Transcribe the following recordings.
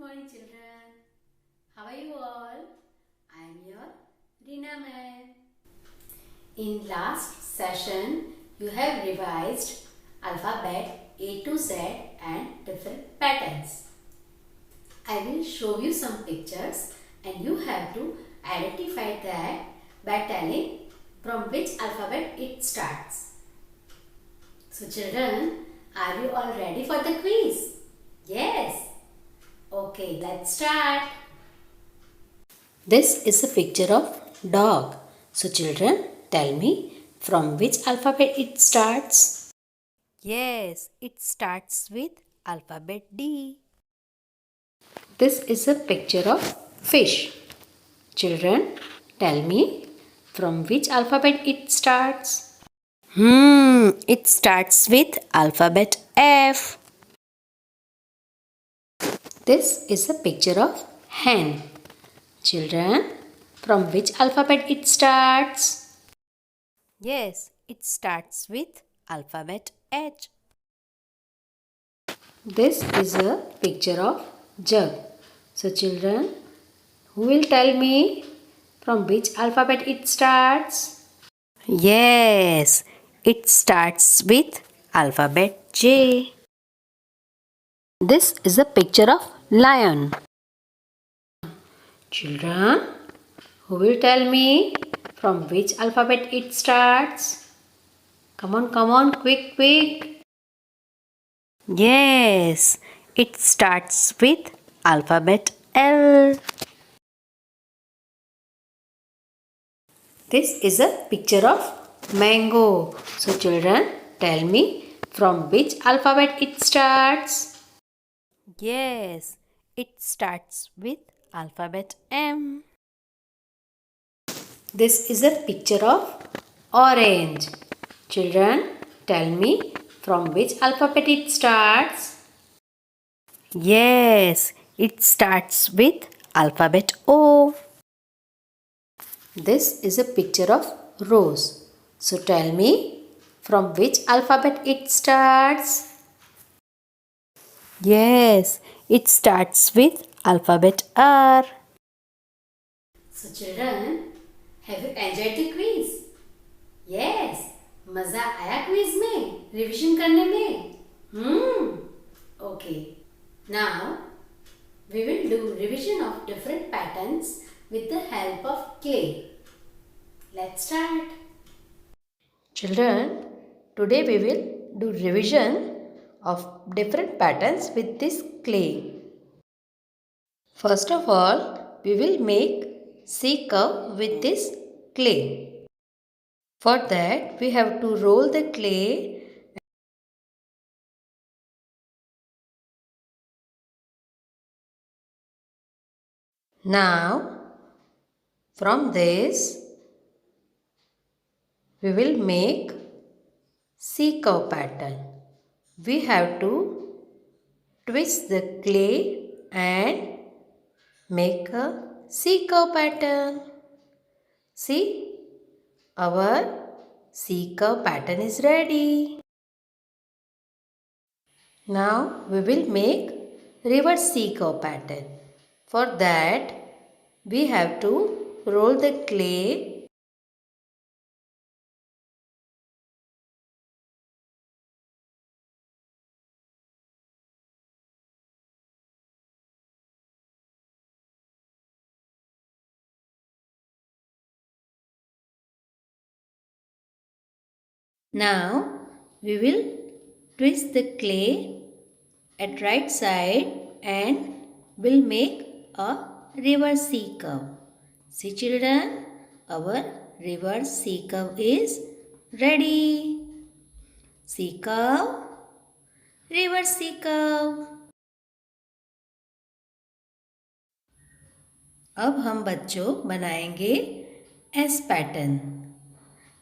morning children. How are you all? I am your Reena ma'am. In last session, you have revised alphabet A to Z and different patterns. I will show you some pictures and you have to identify that by telling from which alphabet it starts. So children, are you all ready for the quiz? Yes. Okay, let's start. This is a picture of dog. So children, tell me from which alphabet it starts? Yes, it starts with alphabet D. This is a picture of fish. Children, tell me from which alphabet it starts? It starts with alphabet F. This is a picture of hen. Children, from which alphabet it starts? Yes, it starts with alphabet H. This is a picture of jug. So children, who will tell me from which alphabet it starts? Yes, it starts with alphabet J. This is a picture of lion. Children, who will tell me from which alphabet it starts? Come on, quick, quick. Yes, it starts with alphabet L. This is a picture of mango. So children, tell me from which alphabet it starts? Yes, it starts with alphabet M. This is a picture of orange. Children, tell me from which alphabet it starts? Yes, it starts with alphabet O. This is a picture of rose. So tell me from which alphabet it starts? Yes, it starts with alphabet R. So children, have you enjoyed the quiz? Yes. मजा आया quiz में revision करने में? Okay. Now we will do revision of different patterns with the help of clay. Let's start. Children, today we will do revision of different patterns with this clay. First of all, we will make C curve with this clay. For that, we have to roll the clay. Now, from this, we will make C curve pattern. We have to twist the clay and make a C curve pattern. See, our C curve pattern is ready. Now we will make reverse C curve pattern. For that, we have to roll the clay. Now we will twist the clay at right side and will make a reverse C curve. See children, our reverse C curve is ready. C curve, reverse C curve. अब हम बच्चों बनाएंगे S pattern.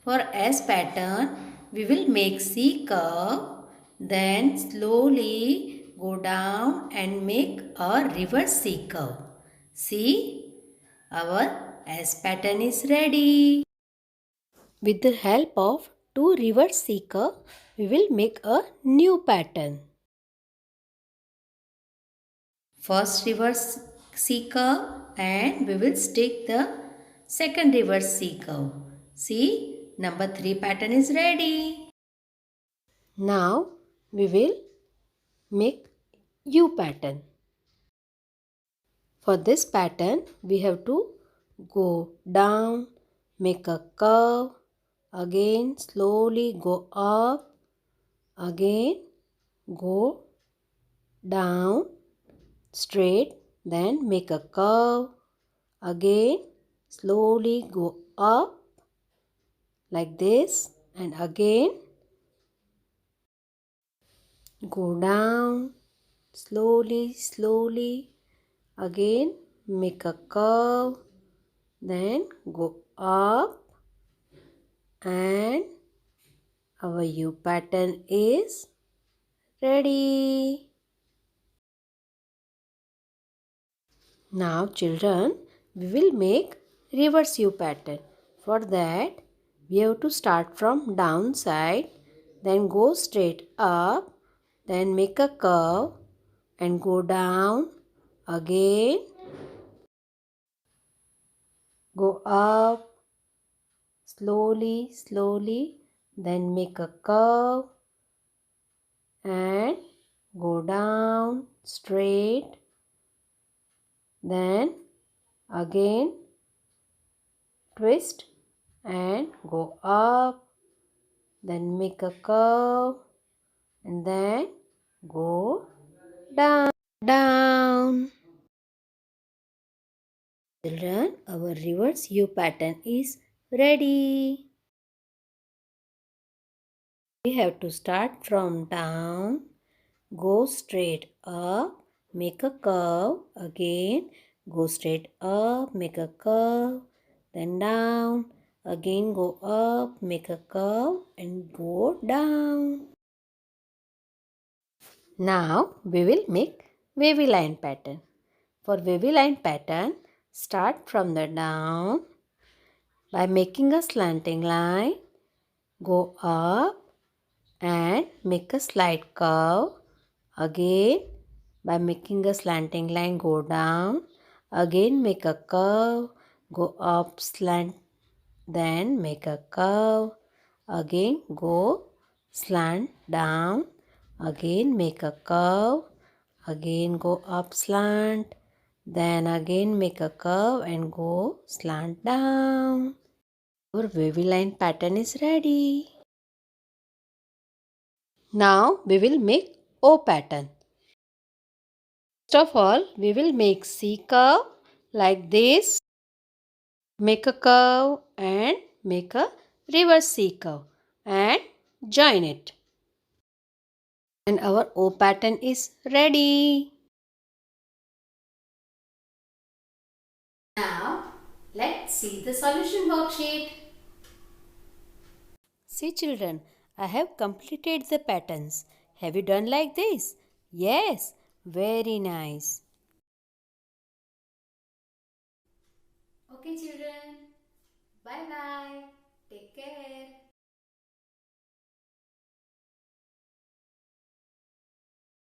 For S pattern, we will make C curve, then slowly go down and make a reverse C curve. See, our S pattern is ready. With the help of two reverse C curve, we will make a new pattern. first reverse C curve and we will stick the second reverse C curve. See, number 3 pattern is ready. Now we will make U pattern. For this pattern, we have to go down, make a curve, again slowly go up, again go down, straight, then make a curve, again slowly go up like this, and again go down, slowly, again make a curve, then go up, and our U pattern is ready. Now children, we will make reverse U pattern. For that, we have to start from down side, then go straight up, then make a curve and go down, again go up, slowly, then make a curve and go down straight, then again twist and go up, then make a curve and then go down. Children, our reverse U pattern is ready. We have to start from down, go straight up, make a curve, again go straight up, make a curve, then down, again go up, make a curve and go down. Now we will make wavy line pattern. For wavy line pattern, start from the down by making a slanting line, go up and make a slight curve, again by making a slanting line go down, again make a curve, go up slant, then make a curve, again go slant down, again make a curve, again go up slant, then again make a curve and go slant down. Our wavy line pattern is ready. Now we will make O pattern. First of all, we will make C curve like this. Make a curve and make a reverse C curve and join it. And our O pattern is ready. Now, let's see the solution worksheet. See children, I have completed the patterns. Have you done like this? Yes, very nice. Okay children, bye bye. Take care.